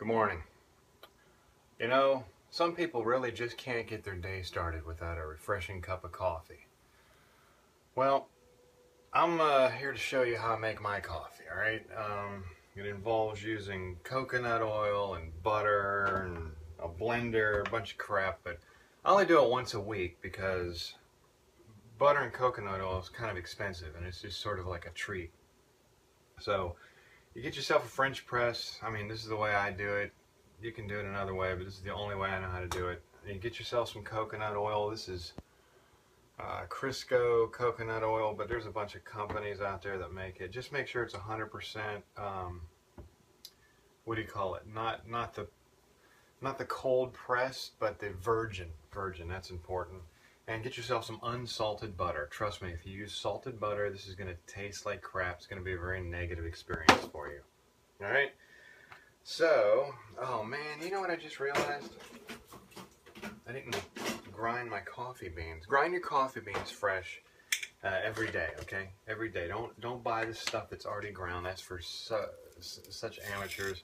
Good morning. You know, some people really just can't get their day started without a refreshing cup of coffee. Well, I'm here to show you how I make my coffee, alright? It involves using coconut oil and butter and a blender, a bunch of crap, but I only do it once a week because butter and coconut oil is kind of expensive and it's just sort of like a treat. So, you get yourself a French press. I mean, this is the way I do it. You can do it another way, but this is the only way I know how to do it. And you get yourself some coconut oil. This is Crisco coconut oil, but there's a bunch of companies out there that make it. Just make sure it's 100%. What do you call it? Not the cold pressed, but the virgin. Virgin. That's important. And get yourself some unsalted butter. Trust me, if you use salted butter, this is going to taste like crap. It's going to be a very negative experience for you. All right. So, oh man, you know what I just realized? I didn't grind my coffee beans. Grind your coffee beans fresh every day, okay? Every day. Don't buy the stuff that's already ground. That's for such amateurs.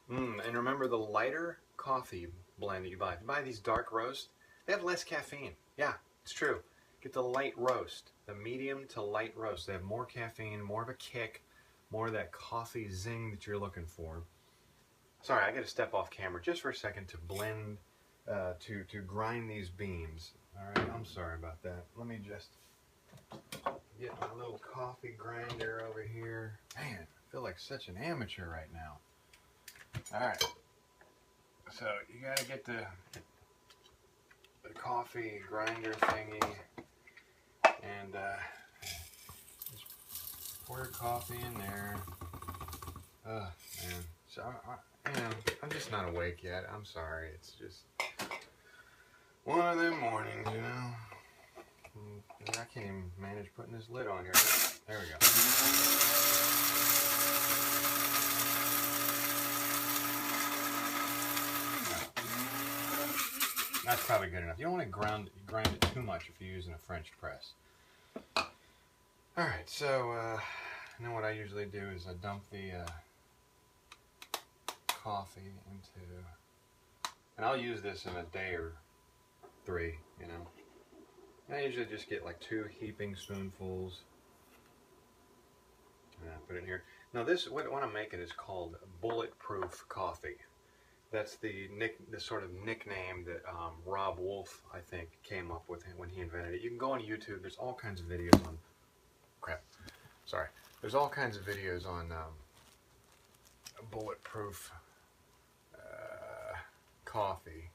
And remember the lighter coffee blend that you buy. If you buy these dark roast, they have less caffeine. Yeah, it's true. Get the light roast, the medium to light roast. They have more caffeine, more of a kick, more of that coffee zing that you're looking for. Sorry, I got to step off camera just for a second to blend, to grind these beans. All right, I'm sorry about that. Let me just get my little coffee grinder over here. Man, I feel like such an amateur right now. All right, so you got to get the coffee grinder thingy and just pour your coffee in there. Oh man, so I'm just not awake yet. I'm sorry. It's just one of them mornings, you know. I can't even manage putting this lid on here. There we go. That's probably good enough. You don't want to grind it too much if you're using a French press. Alright, so now what I usually do is I dump the coffee into, and I'll use this in a day or 3, you know. And I usually just get like 2 heaping spoonfuls. And I put it in here. Now this, what I'm making is called Bulletproof coffee. That's the sort of nickname that Rob Wolf, I think, came up with when he invented it. You can go on YouTube. There's all kinds of videos on... Crap. Sorry. There's all kinds of videos on Bulletproof coffee.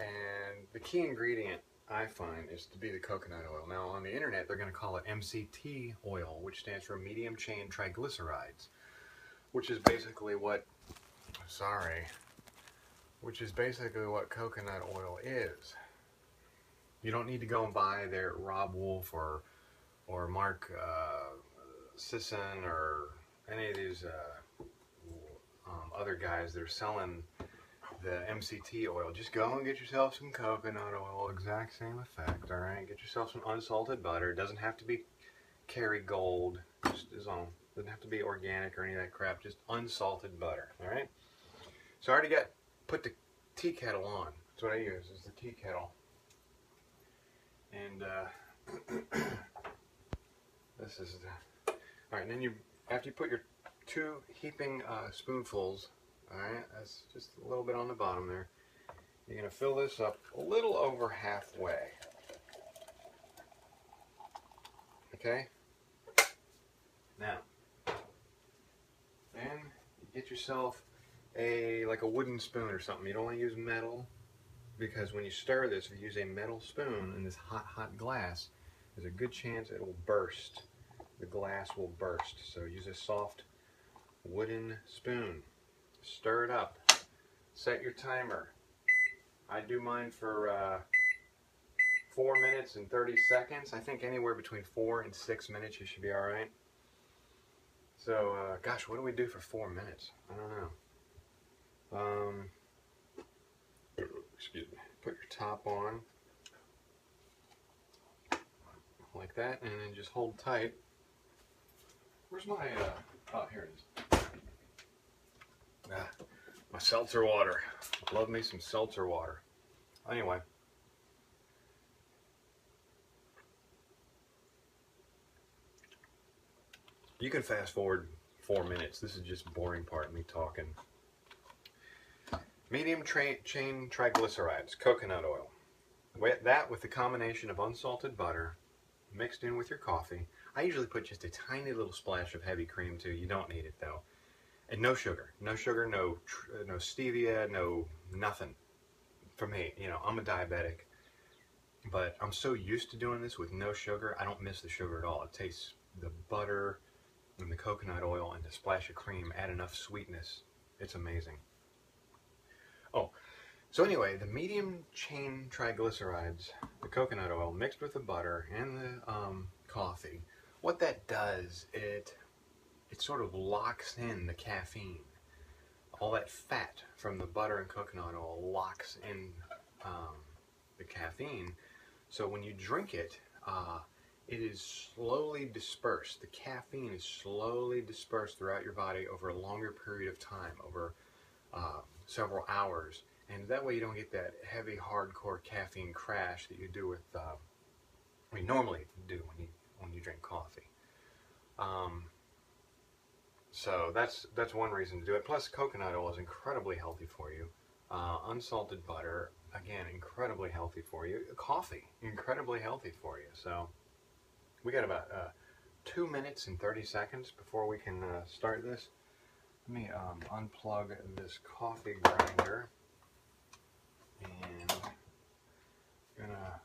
And the key ingredient, I find, is to be the coconut oil. Now, on the internet, they're going to call it MCT oil, which stands for medium chain triglycerides, which is basically what... which is basically what coconut oil is. You don't need to go and buy their Rob Wolf or Mark Sisson or any of these other guys that are selling the MCT oil. Just go and get yourself some coconut oil, exact same effect, alright? Get yourself some unsalted butter. It doesn't have to be Kerrygold, just doesn't have to be organic or any of that crap, just unsalted butter, alright? So I already put the tea kettle on. That's what I use, is the tea kettle. And this is the... Alright, and then after you put your 2 heaping spoonfuls, alright, that's just a little bit on the bottom there, you're going to fill this up a little over halfway. Okay? Now, then you get yourself like a wooden spoon or something. You don't want to use metal, because when you stir this, if you use a metal spoon in this hot glass, there's a good chance it will burst. The glass will burst. So use a soft wooden spoon. Stir it up. Set your timer. I do mine for 4 minutes and 30 seconds. I think anywhere between 4 and 6 minutes you should be alright. So, gosh, what do we do for 4 minutes? I don't know. Excuse me. Put your top on like that, and then just hold tight. Where's my oh, here it is. Ah, my seltzer water. Love me some seltzer water. Anyway. You can fast forward 4 minutes. This is just boring part of me talking. Medium chain triglycerides, coconut oil. That with the combination of unsalted butter mixed in with your coffee. I usually put just a tiny little splash of heavy cream too. You don't need it though. And no sugar. No sugar, no stevia, no nothing. For me, you know, I'm a diabetic. But I'm so used to doing this with no sugar, I don't miss the sugar at all. It tastes the butter and the coconut oil and the splash of cream add enough sweetness. It's amazing. Oh, so anyway, the medium chain triglycerides, the coconut oil mixed with the butter and the coffee, what that does, it sort of locks in the caffeine. All that fat from the butter and coconut oil locks in the caffeine. So when you drink it, it is slowly dispersed. The caffeine is slowly dispersed throughout your body over a longer period of time, over several hours. And that way you don't get that heavy, hardcore caffeine crash that you do with, we normally do when you drink coffee. So that's one reason to do it. Plus, coconut oil is incredibly healthy for you. Unsalted butter, again, incredibly healthy for you. Coffee, incredibly healthy for you. So we got about 2 minutes and 30 seconds before we can start this. Let me unplug this coffee grinder and gonna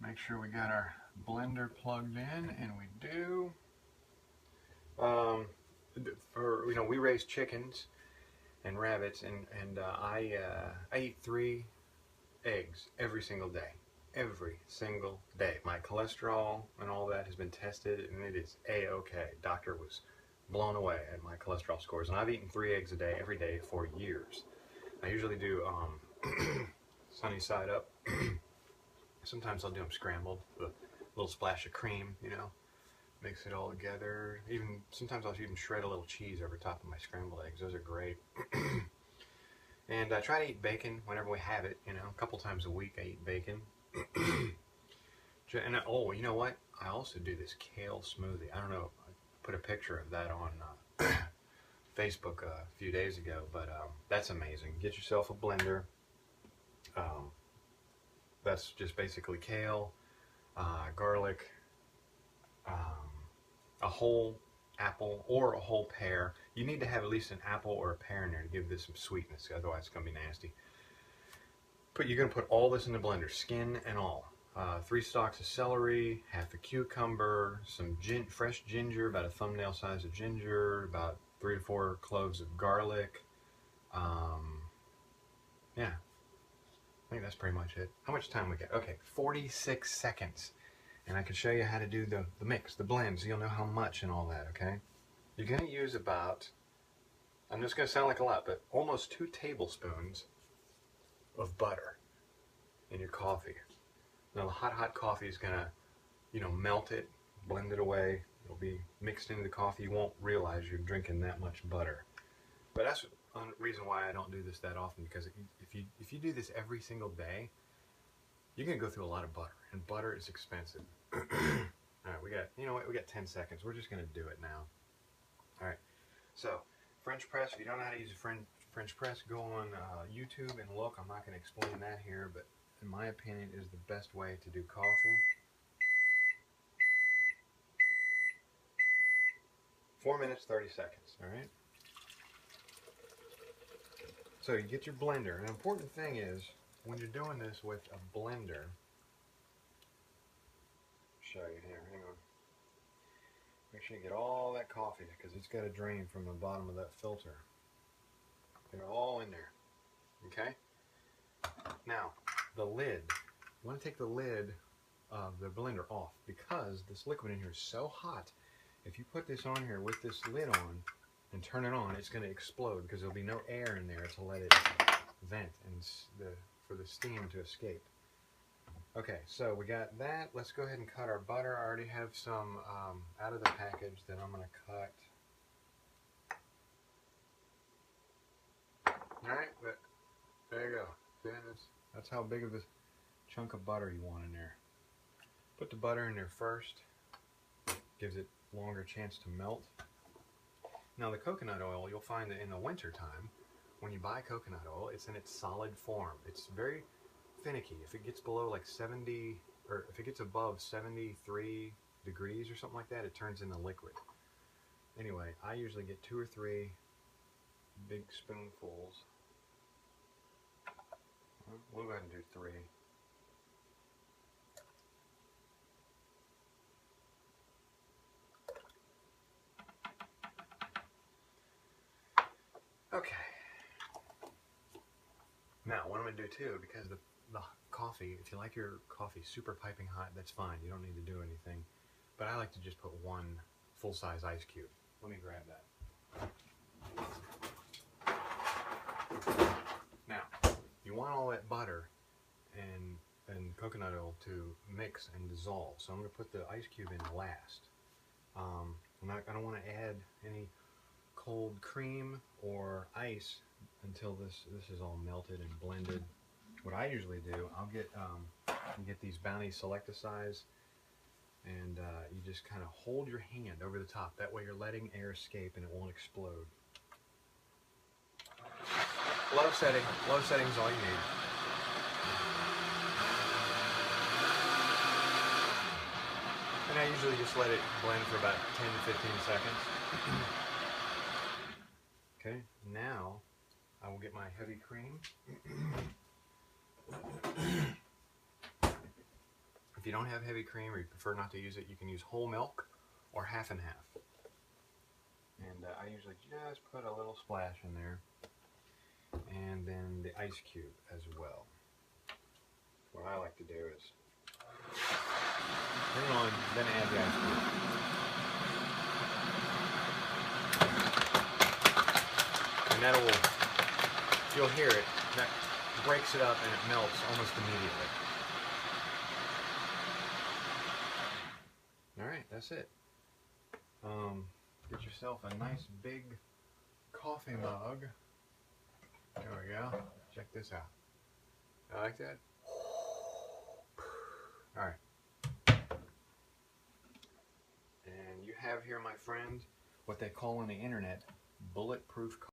make sure we got our blender plugged in, and we do. We raise chickens and rabbits, and I eat 3 eggs every single day. Every single day. My cholesterol and all that has been tested, and it is A-okay. Doctor was blown away at my cholesterol scores, and I've eaten 3 eggs a day every day for years. I usually do sunny side up. Sometimes I'll do them scrambled with a little splash of cream, you know. Mix it all together. Even sometimes I'll even shred a little cheese over top of my scrambled eggs. Those are great. And I try to eat bacon whenever we have it. You know, a couple times a week I eat bacon. And oh, you know what? I also do this kale smoothie. I don't know. I put a picture of that on Facebook a few days ago, but that's amazing. Get yourself a blender. That's just basically kale, garlic, a whole apple or a whole pear. You need to have at least an apple or a pear in there to give this some sweetness, otherwise it's going to be nasty. But you're going to put all this in the blender, skin and all. 3 stalks of celery, half a cucumber, some fresh ginger, about a thumbnail size of ginger, about 3 to 4 cloves of garlic. Yeah, I think that's pretty much it. How much time we got? Okay, 46 seconds. And I can show you how to do the mix, the blend, so you'll know how much and all that, okay? You're going to use about, I'm just going to sound like a lot, but almost 2 tablespoons of butter in your coffee. Now the hot coffee is going to, you know, melt it, blend it away. It'll be mixed into the coffee. You won't realize you're drinking that much butter. But that's the reason why I don't do this that often, because if you do this every single day, you're going to go through a lot of butter, and butter is expensive. All right, we got 10 seconds. We're just going to do it now. All right, so French press, if you don't know how to use a French press, go on YouTube and look. I'm not going to explain that here, but in my opinion, it is the best way to do coffee. 4 minutes, 30 seconds, all right? So you get your blender. An important thing is, when you're doing this with a blender, show you here, hang on. Make sure you get all that coffee, because it's got to drain from the bottom of that filter. Get it all in there, okay? Now, the lid. You want to take the lid of the blender off, because this liquid in here is so hot. If you put this on here with this lid on and turn it on, it's going to explode, because there'll be no air in there to let it vent and for the steam to escape. Okay, so we got that. Let's go ahead and cut our butter. I already have some out of the package that I'm going to cut. Alright, there you go. See, that's how big of a chunk of butter you want in there. Put the butter in there first. Gives it longer chance to melt. Now the coconut oil, you'll find that in the winter time, when you buy coconut oil, it's in its solid form. It's very finicky. If it gets below like 70, or if it gets above 73 degrees or something like that, it turns into liquid. Anyway, I usually get 2 or 3 big spoonfuls. We'll go ahead and do 3. Okay. Now, what I'm going to do too, because the coffee, if you like your coffee super piping hot, that's fine. You don't need to do anything. But I like to just put 1 full-size ice cube. Let me grab that. Now, you want all that butter and coconut oil to mix and dissolve. So I'm going to put the ice cube in last. I don't want to add any cold cream or ice until this is all melted and blended. What I usually do, I'll get you get these Bounty Selecticize, and you just kind of hold your hand over the top. That way you're letting air escape and it won't explode. Low setting is all you need. And I usually just let it blend for about 10 to 15 seconds. Okay, now I will get my heavy cream. If you don't have heavy cream or you prefer not to use it, you can use whole milk or half and half. And I usually just put a little splash in there. And then the ice cube as well. What I like to do is turn it on, then add the ice cube. And that will, you'll hear it, that breaks it up and it melts almost immediately. Alright, that's it. Get yourself a nice big coffee mug. There we go. Check this out. I like that. Alright. And you have here, my friend, what they call on the internet bulletproof coffee.